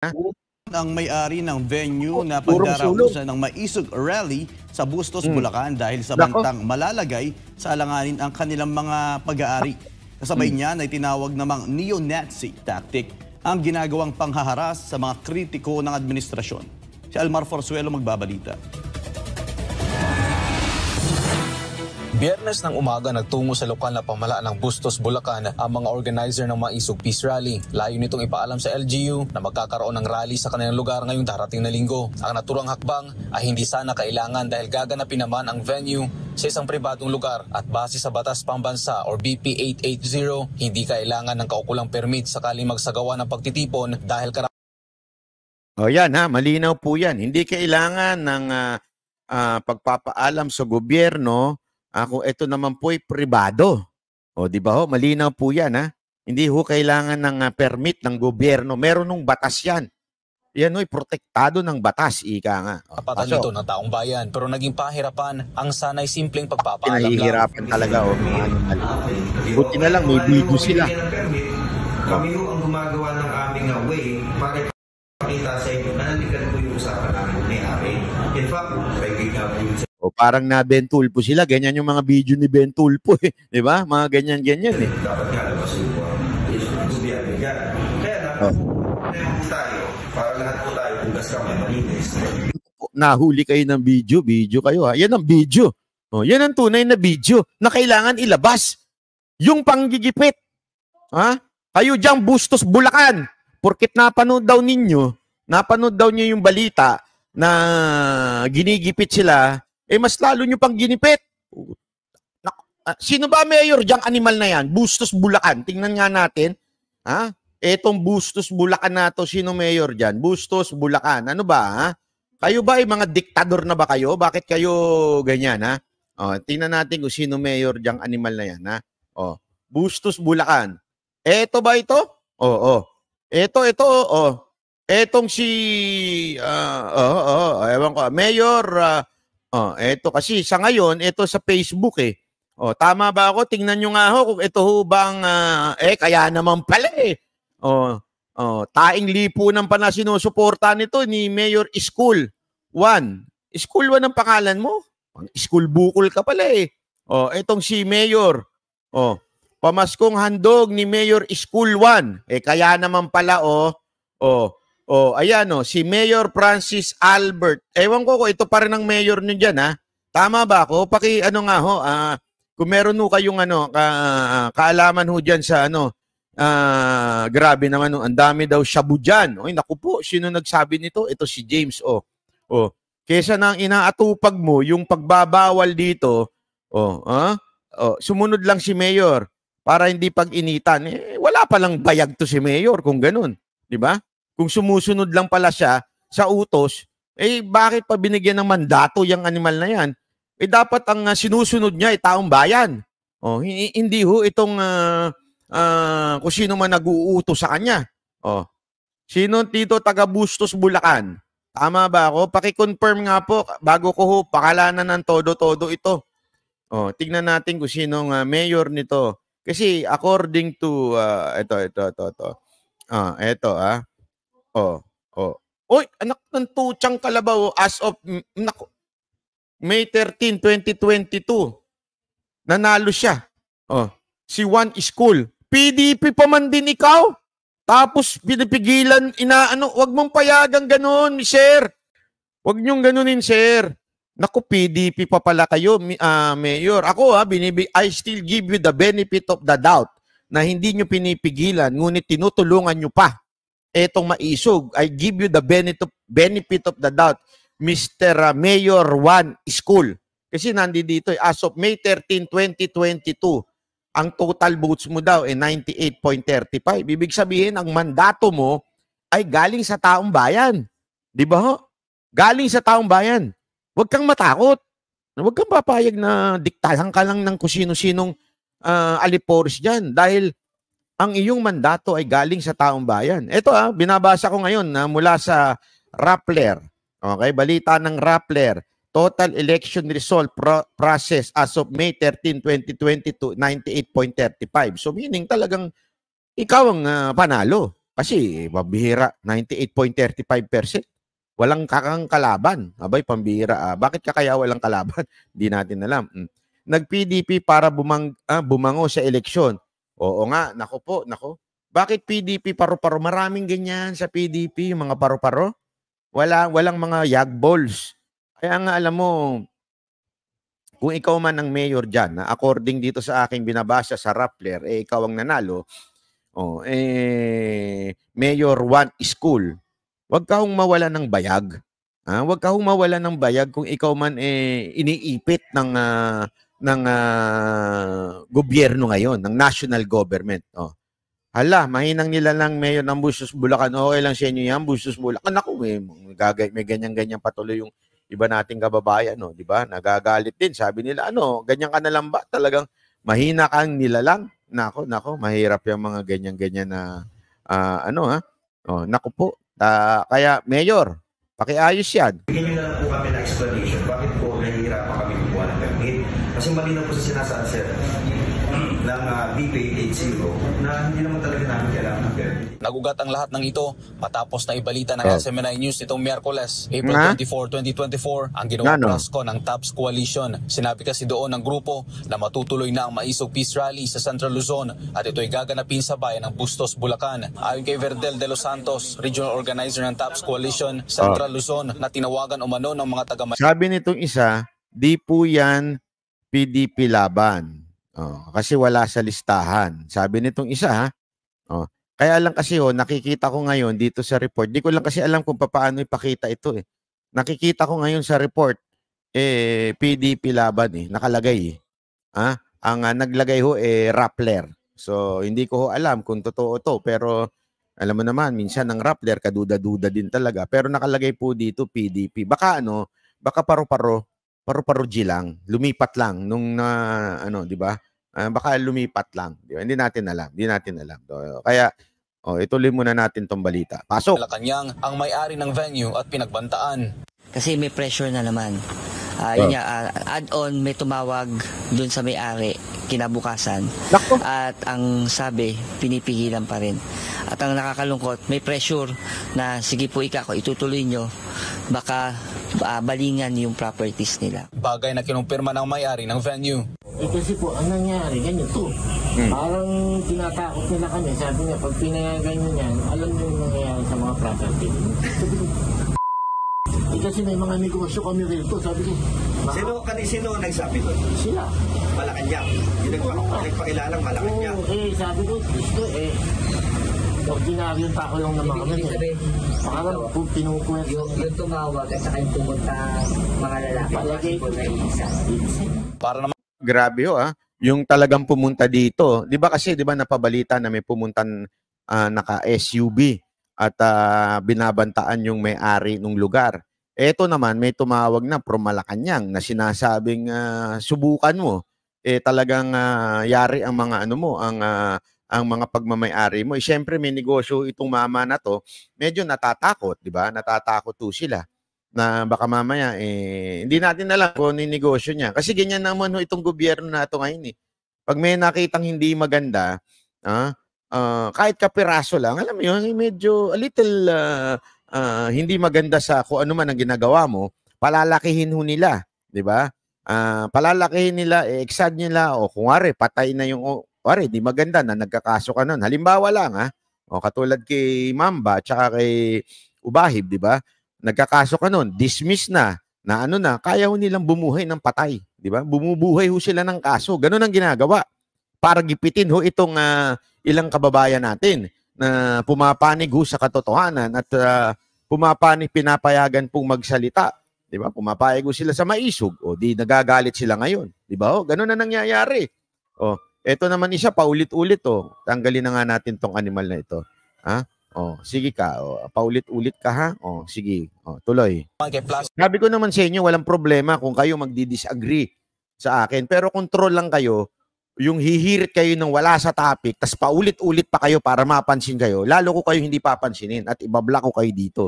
Ha? Ang may-ari ng venue na Purong sulog. pagdarausan ng Maisog Rally sa Bustos, Bulacan dahil sa bantang malalagay sa alanganin ang kanilang mga pag-aari. Kasabay niyan ay tinawag namang neo-Nazi tactic ang ginagawang panghaharas sa mga kritiko ng administrasyon. Si Almar Forzuelo magbabalita. Biyernes ng umaga nagtungo sa lokal na pamalaan ng Bustos, Bulacan ang mga organizer ng Maisog Peace Rally. Layo nitong ipaalam sa LGU na magkakaroon ng rally sa kanilang lugar ngayong darating na linggo. Ang naturang hakbang ay hindi sana kailangan dahil gaganapin naman ang venue sa isang pribadong lugar at base sa Batas Pambansa or BP 880, hindi kailangan ng kaukulang permit sakaling magsagawa ng pagtitipon dahil O yan ha, malinaw po yan. Hindi kailangan ng pagpapaalam sa gobyerno kung ito naman po ay pribado. O di ba ho, malinaw po yan ha. Hindi ho kailangan ng permit ng gobyerno. Meron ng batas yan. Yan ho'y protektado ng batas, ika nga. kapatan nito ng taong bayan pero naging pahirapan ang sanay simpleng pagpapaalam lang. Pinahihirapan talaga. Buti na lang, may video sila. Kami ho ang gumagawa ng aming way para ipakita sa inyo na nalikan po yung usapan namin may-ari. In fact, pagiging nga po yung O parang na Ben Tulfo sila, ganyan yung mga video ni Ben Tulfo eh. Di ba? Mga ganyan-ganyan eh. dapat nga labas yung gobyerno dyan. Kaya po tayo, para lahat po tayo bukas kami malinis. Nahuli kayo ng video kayo ha. Yan ang video. O, yan ang tunay na video na kailangan ilabas. Yung panggigipit. Ha? Kayo diyang Bustos, Bulacan. Porkit napanood daw ninyo yung balita na ginigipit sila, mas lalo nyo pang ginipit. Sino ba mayor diyang animal na yan? Bustos, Bulacan. Tingnan nga natin. Ha? Etong Bustos, Bulacan na to, sino mayor dyan? Bustos, Bulacan. Ano ba, ha? Kayo ba ay mga diktador na ba kayo? Bakit kayo ganyan, ha? O, tingnan natin kung sino mayor diyang animal na yan, ha? O, Bustos, Bulacan. Eto ba ito? Oo. Ito, etong si, ewan ko, mayor, eto kasi sa ngayon, ito sa Facebook eh. O, tama ba ako? Tingnan nyo nga ho kung ito ho bang, kaya naman pala eh. Taing lipunan pa na sinusuporta nito ni Mayor School 1. School 1 ang pangalan mo? School bukol ka pala eh. O, etong si Mayor. O, pamaskong handog ni Mayor School 1. Kaya naman pala ayan si Mayor Francis Albert. Ewan ko kung ito pa rin ang mayor nyo dyan ha. Tama ba ako? Kung meron ho kayong kaalaman ho dyan sa grabe naman ang dami daw shabu dyan. Oy, naku po, sino nagsabi nito? Ito si James kesa nang inaatupag mo yung pagbabawal dito, sumunod lang si Mayor para hindi pag-initan. Wala palang bayag to si Mayor kung ganun. Di ba? Kung sumusunod lang pala siya sa utos, bakit pa binigyan ng mandato yung animal na yan? Dapat ang sinusunod niya ay taong bayan. Hindi ho itong kung sino man nag-uutos sa kanya. Sino dito taga Bustos, Bulacan? Tama ba ako? Paki-confirm nga po bago ko ho pakalanan ng todo-todo ito. Tignan natin kung sinong mayor nito. Kasi according to ito. Oy, anak ng tutsang kalabaw as of May 13, 2022. Nanalo siya. Si One School. PDP pa man din ikaw. Tapos pinipigilan, wag mong payagang ganoon, sir. Wag niyong ganunin, sir. Naku, PDP pa pala kayo, Mayor. Ako I still give you the benefit of the doubt na hindi nyo pinipigilan, ngunit tinutulungan nyo pa. Etong Maisog, I give you the benefit of the doubt, Mr. Mayor One School. Kasi nandito as of May 13, 2022, ang total votes mo daw ay 98.35. Ibig sabihin, ang mandato mo ay galing sa taong bayan. Di ba ho? Galing sa taong bayan. Huwag kang matakot. Huwag kang papayag na diktahan ka lang ng kusino-sinong aliporis dyan. Dahil ang iyong mandato ay galing sa taong bayan. Ito binabasa ko ngayon mula sa Rappler. Okay, balita ng Rappler. Total election result process as of May 13, 2022, 98.35. So meaning talagang ikaw ang panalo. Kasi mabihira, 98.35%. Walang kakang kalaban. Abay, pambihira. Bakit ka kaya walang kalaban? Hindi natin alam. Nag-PDP para bumango sa eleksyon. Oo nga, nako po, nako. Bakit PDP paro-paro? Maraming ganyan sa PDP, yung mga paro-paro. Walang mga yagballs. Kaya nga alam mo, kung ikaw man ang mayor dyan, na according dito sa aking binabasa sa Rappler, ikaw ang nanalo, Mayor 1 School, wag ka hong mawala ng bayag. Wag ka hong mawala ng bayag kung ikaw man iniipit ng gobyerno ngayon, ng national government. Hala, mahinang nila lang mayor ng Bustos Bulacan. Okay lang sa inyo yan, Bustos Bulacan. Ako, may ganyan-ganyan patuloy yung iba nating kababayan, no, di ba? Nagagalit din. Sabi nila, ganyan ka na lang ba? Talagang mahina kang nilalang. Nako, mahirap yung mga ganyan-ganyan na nako po. Kaya, Mayor, pakiayos yan. Bigyan nyo na lang po kami na explanation. Bakit po nahihirapan kami kumuha ng permit? Kasi mali na po sa sinasaad, sir, ng BP80 na hindi naman talaga namin kailangan ng permit. Nagugat ang lahat ng ito matapos na ibalita ng SMNI News itong Miyerkules, April 24, 2024, ang ginawang pressco ng TAPS Coalition. Sinabi kasi doon ng grupo na matutuloy na ang Maisog Peace Rally sa Central Luzon at ito'y gaganapin sa bayan ng Bustos, Bulacan. Ayon kay Verdel de los Santos, Regional Organizer ng TAPS Coalition, Central Luzon, na tinawagan umano ng mga taga- Sabi nitong isa, di po yan PDP laban. Kasi wala sa listahan. Sabi nitong isa, kaya lang kasi nakikita ko ngayon dito sa report, di ko lang kasi alam kung paano ipakita ito eh. Nakikita ko ngayon sa report, PDP laban nakalagay ang naglagay Rappler. So, hindi ko alam kung totoo to, pero alam mo naman, minsan ng Rappler, kaduda-duda din talaga. Pero nakalagay po dito PDP. Baka paro-paro G lang, lumipat lang nung di ba? Baka lumipat lang. Diba? Hindi natin alam. So, kaya ituloy muna natin tong balita. Pasok. Malacanang ang may-ari ng venue at pinagbantaan. Kasi may pressure na naman. Add-on, may tumawag dun sa may-ari kinabukasan. At ang sabi, pinipigilan pa rin. At ang nakakalungkot, may pressure na sige po itutuloy nyo. Baka balingan yung properties nila. Bagay na kinumpirma ng may-ari ng venue. Kasi po, ang nangyari, ganito. Parang tinatakot nila kami. Sabi niya, pag pinayagan nyo yan, alam nyo yung nangyayari sa mga property. Kasi may mga negosyo kami rito. Sabi ko, Sino nagsabi doon? sila. Malacanang. Yung nagpakilalang Malacanang. Sabi ko, gusto ordinaryong tao lang naman kami. Parang pinukwento. Yung tumawag at saka yung pumunta mga lalaki. Palagay ko na isa. Para naman Grabe yung talagang pumunta dito. 'Di ba kasi 'di ba napabalita na may pumuntan naka-SUV at binabantaan yung may-ari ng lugar. Ito naman may tumawag na from Malacanang na sinasabing subukan mo talagang yari ang mga ang mga pagmamay-ari mo. Siyempre may negosyo itong mama na to, medyo natatakot, 'di ba? Natatakot to sila na baka mamaya hindi natin alam kung ano yung negosyo niya. Kasi ganyan naman itong gobyerno na ito ngayon Pag may nakitang hindi maganda, kahit kapiraso lang, alam mo yun, medyo a little hindi maganda sa kung ano man ang ginagawa mo, palalakihin ho nila, di ba? Palalakihin nila, exad nila, o kung wari, patay na yung, wari, di maganda na nagkakaso ka nun. Halimbawa lang, katulad kay Mamba, tsaka kay Ubahib, di ba? Nagkakaso ka nun, dismiss na kaya ho nilang bumuhay ng patay, di ba? Bumubuhay ho sila ng kaso. Ganun ang ginagawa para gipitin ho itong ilang kababayan natin na pumapanig ho sa katotohanan at pinapayagan pong magsalita, di ba? Pumapayag ho sila sa maisog, o di nagagalit sila ngayon, di ba? Ganun na nangyayari. Eto naman isa paulit-ulit tanggalin na nga natin tong animal na ito. Sige ka. Paulit-ulit ka ha. Sige. Tuloy. Sabi ko naman sa inyo, walang problema kung kayo magdi-disagree sa akin. Pero control lang kayo, yung hihirit kayo ng wala sa topic, tas paulit-ulit pa kayo para mapansin kayo, lalo ko kayo hindi papansinin at ibablock ko kayo dito.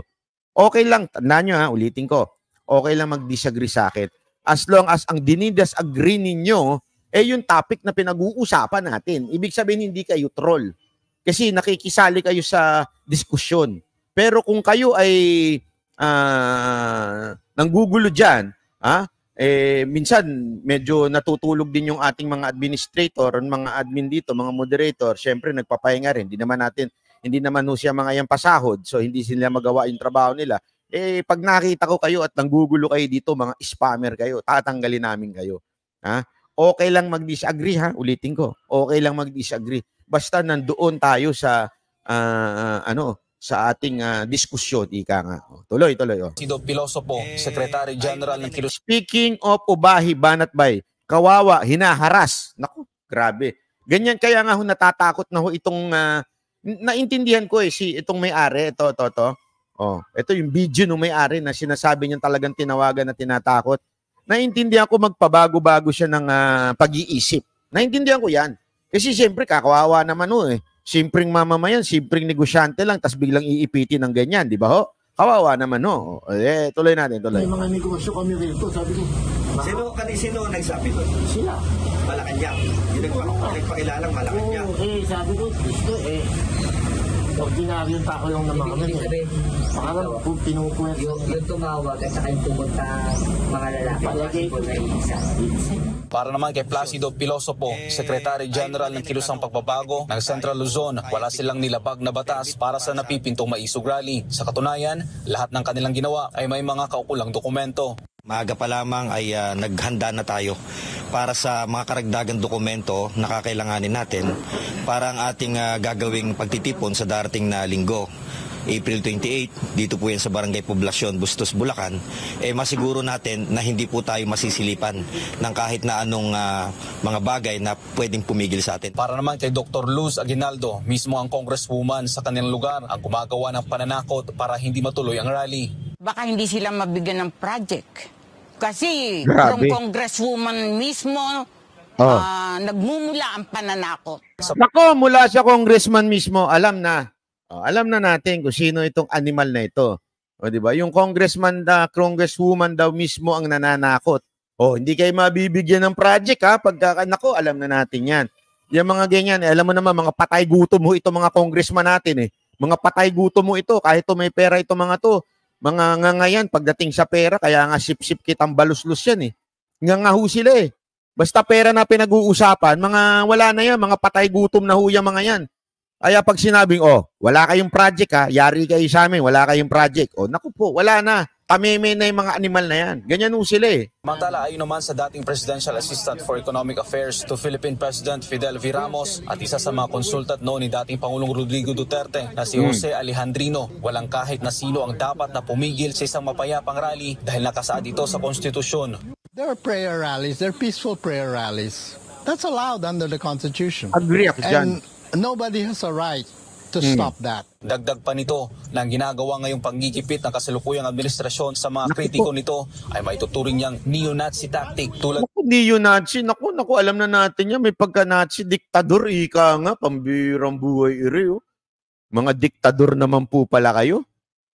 Okay lang, tandaan nyo ulitin ko. Okay lang mag-disagree sa akin. As long as ang dinidisagree ninyo, yung topic na pinag-uusapan natin. Ibig sabihin, hindi kayo troll. Kasi nakikisali kayo sa diskusyon. Pero kung kayo ay nanggugulo dyan, minsan medyo natutulog din yung ating mga administrator, mga admin dito, mga moderator, syempre nagpapahinga rin. Hindi naman siya mga yung pasahod, so hindi sila magawa yung trabaho nila. Pag nakita ko kayo at nanggugulo kayo dito, mga spammer kayo, tatanggalin namin kayo. Okay lang mag-disagree, ulitin ko. Okay lang mag-disagree. Basta nandoon tayo sa sa ating diskusyon, ika nga. Tuloy. Si Doc Pilosopo, Secretary General ng Speaking of Ubahi, Banatbay, kawawa, hinaharas. Naku, grabe. Ganyan kaya nga natatakot na itong naintindihan ko itong may-ari, ito. Ito yung video ng may-ari na sinasabi niya talagang tinawagan na tinatakot. Naintindihan ko magpabago-bago siya ng pag-iisip. Naintindihan ko yan. Kasi siyempre kakawawa naman Simpleng mamamayan, simpleng negosyante lang, tas biglang iipitin ng ganyan, di ba ho? Kawawa naman tuloy natin. May mga negosyo kami rito, sabi ko. Sino nagsabi doon? Sila. Malacanang. Yung nagpakilalang Malacanang. Sabi ko, gusto ordinaryong tao lang naman kami. Parang pinupuwet. Yung tumawag at saka yung pumunta mga lalaki. Possible na isa. Para naman kay Placido Pilosopo, Secretary General ng Kilusang Pagbabago ng Central Luzon, wala silang nilabag na batas para sa napipintong maisog rally. Sa katunayan, lahat ng kanilang ginawa ay may mga kaukulang dokumento. Maaga pa lamang ay naghanda na tayo para sa mga karagdagang dokumento na kakailanganin natin para ang ating gagawing pagtitipon sa darating na linggo. April 28, dito po yan sa Barangay Poblasyon, Bustos, Bulacan, masiguro natin na hindi po tayo masisilipan ng kahit na anong mga bagay na pwedeng pumigil sa atin. Para naman kay Dr. Luz Aguinaldo, mismo ang congresswoman sa kanilang lugar, ang gumagawa ng pananakot para hindi matuloy ang rally. Baka hindi sila mabigyan ng project. Kasi Grabe. yung congresswoman mismo, nagmumula ang pananakot. Nako, mula sa congressman mismo, alam na natin kung sino itong animal na ito. Di ba? Yung congresswoman daw mismo ang nananakot. Hindi kayo mabibigyan ng project nako, alam na natin yan. Yung mga ganyan, alam mo naman, mga patay gutom ito mga congressman natin Mga patay gutom ito, kahit may pera ito mga to. Mga ngayon, pagdating sa pera, kaya nga sip-sip kitang baluslus yan Ngangahu sila Basta pera na pinag-uusapan, wala na yan, mga patay gutom na huyang mga yan. Kaya pag sinabing, wala kayong project yari kayo sa amin, wala kayong project. Naku po, wala na. Tameme na yung mga animal na yan. Ganyan sila Samantala, ayon naman sa dating Presidential Assistant for Economic Affairs to Philippine President Fidel V. Ramos at isa sa mga konsultant noon ni dating Pangulong Rodrigo Duterte na si Jose Alejandrino, walang kahit na sino ang dapat na pumigil sa isang mapayapang rally dahil nakasaad ito sa konstitusyon. There are prayer rallies, there are peaceful prayer rallies. That's allowed under the Constitution. Agree ako dyan. And nobody has a right to stop that. Dagdag pa nito na ang ginagawa ngayong panggigipit ng kasalukuyang administrasyon sa mga kritiko nito ay maituturing niyang neo-Nazi tactic tulad neo-Nazi, naku, alam na natin yan. May pagka-Nazi, diktador, ika nga, pambirang buhay Mga diktador naman po pala kayo.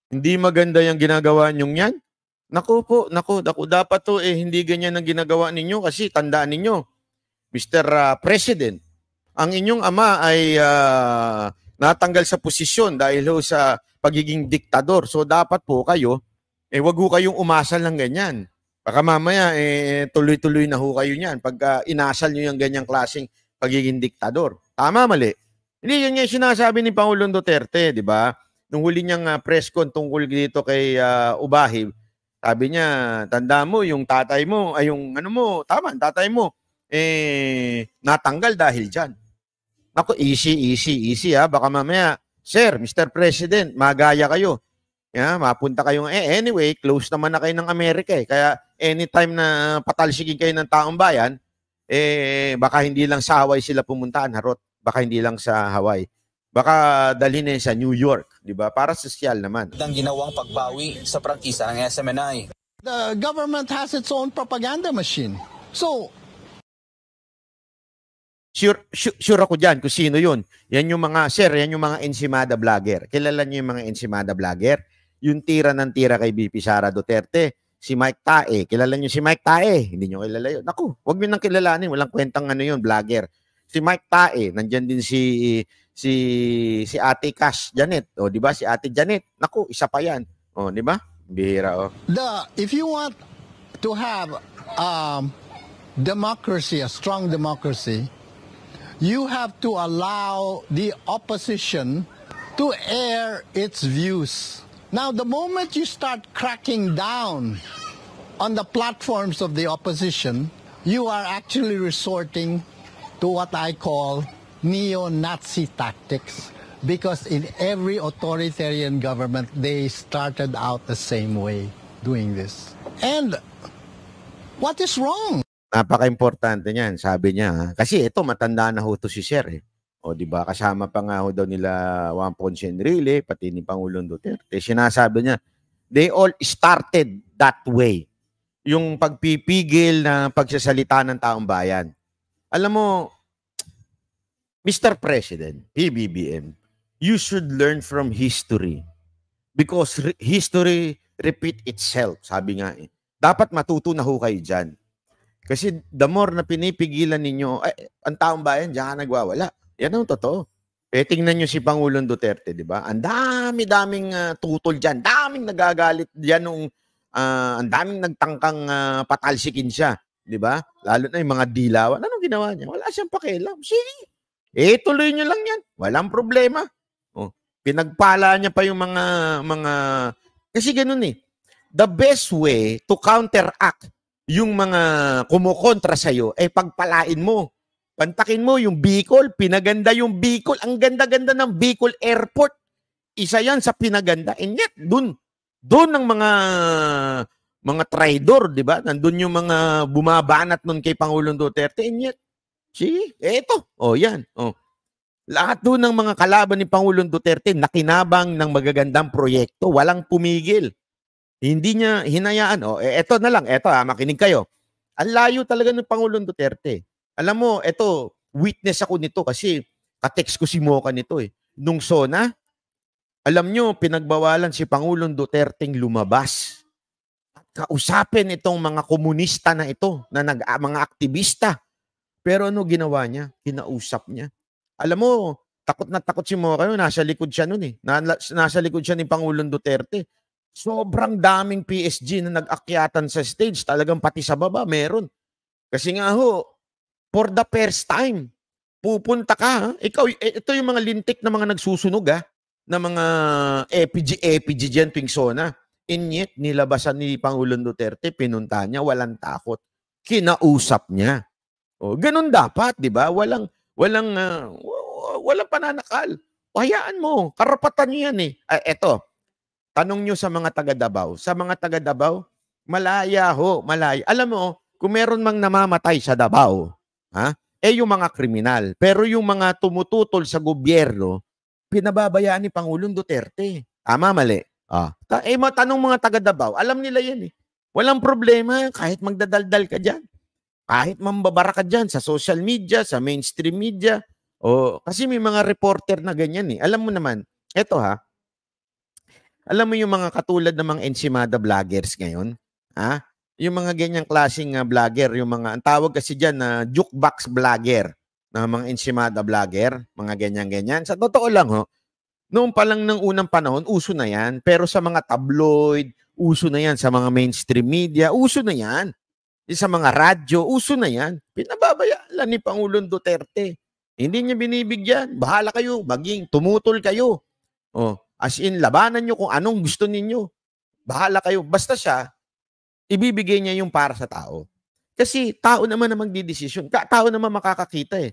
Hindi maganda yung ginagawa niyong yan. Naku, dapat hindi ganyan ang ginagawa ninyo kasi tandaan ninyo, Mr. President, ang inyong ama ay natanggal sa posisyon dahil sa pagiging diktador. So dapat po kayo, wag ho kayong umasal ng ganyan. Baka mamaya, tuloy-tuloy na ho kayo niyan pag inasal nyo yung ganyang klaseng pagiging diktador. Tama, mali? Hindi, yan yung sinasabi ni Pangulong Duterte, di ba? Nung huli niyang press con tungkol dito kay Ubahi, sabi niya, tanda mo, yung tatay mo, ay yung tatay mo, natanggal dahil dyan. Ako, easy Baka mamaya, Sir, Mr. President, magaya kayo. Mapunta kayo. Anyway, close naman na kayo ng Amerika Kaya anytime na patalsigin kayo ng taong bayan, baka hindi lang sa Hawaii sila pumuntaan, harot. Baka hindi lang sa Hawaii. Baka dalhin sa New York, di ba? Para sosyal naman. Ang ginawang pagbawi sa prangkisa ng SMNI. The government has its own propaganda machine. So, Sure ako dyan kung sino yun. Yan yung mga Ensimada vlogger. Kilala niyo yung mga Ensimada vlogger? Yung tira ng tira kay BP Sara Duterte. Si Mike Tae. Kilala niyo si Mike Tae? Hindi niyo kilala yun. Naku, huwag niyo nang kilalanin. Walang kwentang yun, vlogger. Si Mike Tae. Nandyan din si si Ate Cash Janet. O, di ba? Si Ate Janet. Naku, isa pa yan. O, di ba? Bihira, o. If you want to have democracy, a strong democracy, you have to allow the opposition to air its views. Now, the moment you start cracking down on the platforms of the opposition, you are actually resorting to what I call neo-Nazi tactics. Because in every authoritarian government, they started out the same way doing this. And what is wrong? Napaka-importante niyan, sabi niya. Ha? Kasi ito, matanda na ho to si Sir. Eh. O, di ba? Kasama pa nga ho daw nila Juan Ponce Enrile, pati ni Pangulong Duterte. Sinasabi niya, they all started that way. Yung pagpipigil na pagsasalita ng taong bayan. Alam mo, Mr. President, PBBM, you should learn from history. Because history repeat itself, sabi nga eh. Dapat matuto na ho kayo dyan. Kasi the more na pinipigilan ninyo, ang taong bayan, diyan nagwawala. Yan ang totoo. Tingnan nyo si Pangulong Duterte, di ba? Ang dami-daming tutol dyan. Daming nagagalit dyan nung ang daming nagtangkang patalsikin siya. Di ba? Lalo na yung mga dilawan. Anong ginawa niya? Wala siyang pakialam. Sige. Tuloy nyo lang yan. Walang problema. Pinagpala niya pa yung mga... Kasi ganun eh. The best way to counteract yung mga kumukontra sa'yo, pagpalain mo. Pantakin mo yung Bicol, pinaganda yung Bicol. Ang ganda-ganda ng Bicol Airport. Isa yan sa pinaganda. And yet, dun ang mga traidor, di ba? Nandun yung mga bumabanat nun kay Pangulong Duterte. And yet, eto. Yan. Lahat dun ng mga kalaban ni Pangulong Duterte nakinabang ng magagandang proyekto. Walang pumigil. Hindi niya hinayaan. Eto na lang. Eto makinig kayo. Ang layo talaga ng Pangulong Duterte. Alam mo, eto, witness ako nito kasi katext ko si Mocha nito eh. Nung SONA, alam nyo, pinagbawalan si Pangulong Duterteng lumabas. At kausapin itong mga komunista na ito, na mga aktivista. Pero ano ginawa niya? Kinausap niya. Alam mo, takot na takot si Mocha yun. Nasa likod siya nun eh. Nasa likod siya ni Pangulong Duterte. Sobrang daming PSG na nag-akyatan sa stage. Talagang pati sa baba, meron. Kasi nga ho, for the first time, pupunta ka. Ha? Ito yung mga lintik na mga nagsusunog na mga EPG dyan tuwing SONA. Inyet, nilabasan ni Pangulong Duterte, pinunta niya, walang takot. Kinausap niya. Ganun dapat, di ba? Walang pananakal. Hayaan mo, karapatan niyo yan eh. Eto, tanong nyo sa mga taga Davao. Sa mga taga Davao, malaya ho, malaya. Alam mo, kung meron mang namamatay sa Davao, yung mga kriminal. Pero yung mga tumututol sa gobyerno, pinababayaan ni Pangulong Duterte. Tama, mali. Tanong mga taga Davao, alam nila yan eh. Walang problema kahit magdadaldal ka dyan. Kahit mambabara ka dyan sa social media, sa mainstream media. Kasi may mga reporter na ganyan eh. Alam mo naman, eto alam mo yung mga katulad ng mga Ensimada vloggers ngayon? Yung mga ganyang klaseng vlogger, yung mga, ang tawag kasi dyan na jukebox vlogger, na mga Ensimada vlogger, mga ganyan-ganyan. Sa totoo lang noong pa lang ng unang panahon, uso na yan. Pero sa mga tabloid, uso na yan. Sa mga mainstream media, uso na yan. Sa mga radyo, uso na yan. Pinababayaan lang ni Pangulong Duterte. Hindi niya binibigyan. Bahala kayo, maging tumutol kayo. As in, labanan nyo kung anong gusto ninyo. Bahala kayo. Basta siya, ibibigay niya yung para sa tao. Kasi tao naman na magdidesisyon. Tao naman makakakita eh.